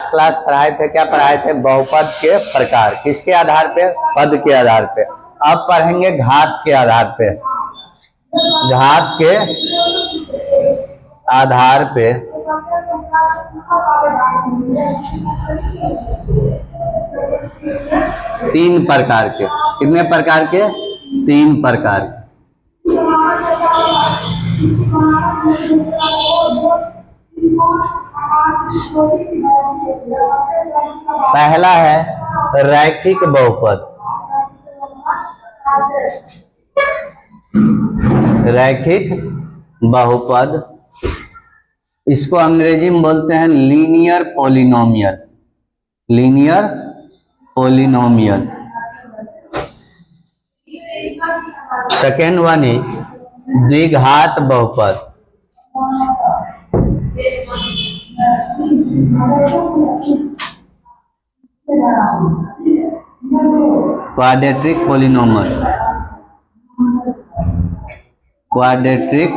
Class पढ़ाए थे, क्या पढ़ाए थे? बहुपद के प्रकार। किसके आधार पे? पद के आधार पे। अब पढ़ेंगे घात के आधार पे। घात के आधार पे तीन प्रकार के। कितने प्रकार के? तीन प्रकार के। पहला है रैखिक बहुपद। रैखिक बहुपद, इसको अंग्रेजी में बोलते हैं linear polynomial. Linear polynomial. Second one है द्विघात बहुपद। Quadratic polynomial. Quadratic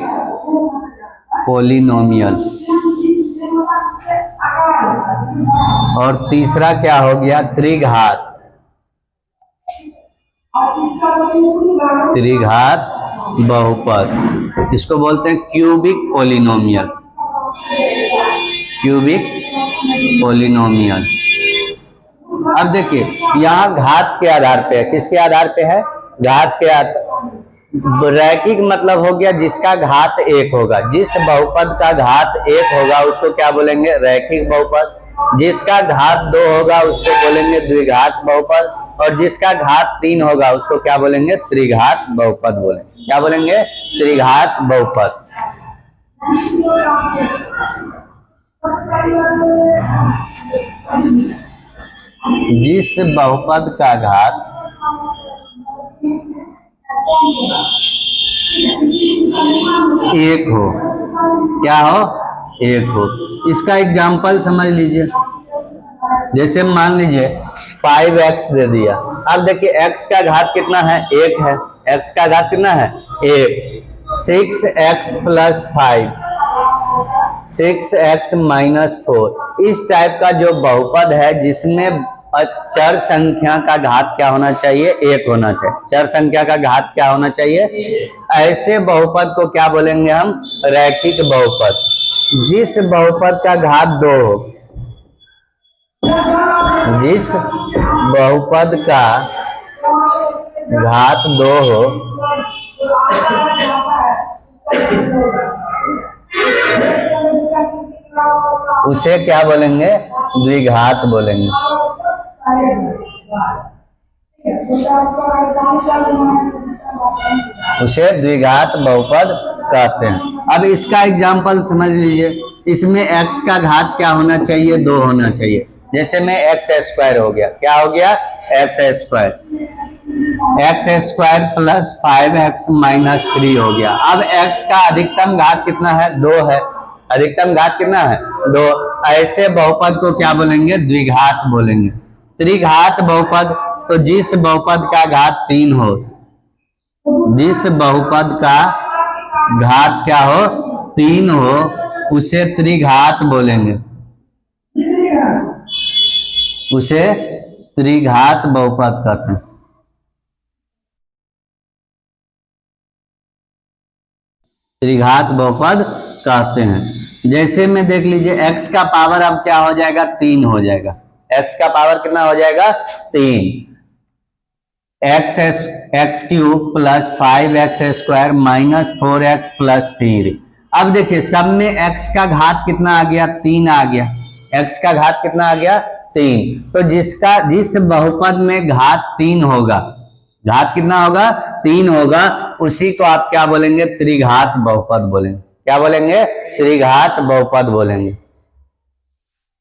polynomial. और तीसरा क्या हो गया? त्रिघात। त्रिघात बहुपद, इसको बोलते हैं क्यूबिक पॉलिनोमियल। Cubic polynomial. अब देखिए यहाँ घात के आधार पे है। किसके आधार पे है? घात के आधार। रैखिक मतलब हो गया जिसका घात एक होगा। जिस बहुपद का घात एक होगा उसको क्या बोलेंगे? रैखिक बहुपद। जिसका घात दो होगा उसको बोलेंगे द्विघात बहुपद। और जिसका घात तीन होगा उसको क्या बोलेंगे? त्रिघात बहुपद बोलेंगे। क्या बोलेंगे? त्रिघात बहुपद। जिस बहुपद का घात एक हो। क्या हो? एक हो। इसका एग्जाम्पल समझ लीजिए। जैसे मान लीजिए 5x दे दिया। अब देखिए x का घात कितना है? एक है। x का घात कितना है? एक। 6x प्लस 5, 6x माइनस 4, इस टाइप का जो बहुपद है जिसमें चर संख्या का घात क्या होना चाहिए? एक होना चाहिए। चर संख्या का घात क्या होना चाहिए? ऐसे बहुपद को क्या बोलेंगे हम? रैखिक बहुपद। जिस बहुपद का घात दो हो, जिस बहुपद का घात दो हो उसे क्या बोलेंगे? द्विघात बोलेंगे। उसे द्विघात बहुपद कहते हैं। अब इसका एग्जाम्पल समझ लीजिए। इसमें x का घात क्या होना चाहिए? दो होना चाहिए। जैसे में एक्स स्क्वायर हो गया। क्या हो गया? X square. X square plus 5x minus 3 हो गया। अब x का अधिकतम घात कितना है? दो है। अधिकतम घात कितना है? दो। ऐसे बहुपद को क्या बोलेंगे? द्विघात बोलेंगे। त्रिघात बहुपद, तो जिस बहुपद का घात तीन हो, जिस बहुपद का घात क्या हो? तीन हो, उसे त्रिघात बोलेंगे। उसे त्रिघात बहुपद कहते हैं। त्रिघात बहुपद कहते हैं। जैसे में देख लीजिए x का पावर अब क्या हो जाएगा? तीन हो जाएगा। x का पावर कितना हो जाएगा? तीन। X cube plus 5x square minus 4x plus 3। अब देखिए सब में x का घात कितना आ गया? तीन आ गया। x का घात कितना आ गया? तीन। तो जिस बहुपद में घात तीन होगा, घात कितना होगा? तीन होगा, उसी को आप क्या बोलेंगे? त्रिघात बहुपद बोलेंगे। क्या बोलेंगे? त्रिघात बहुपद बोलेंगे।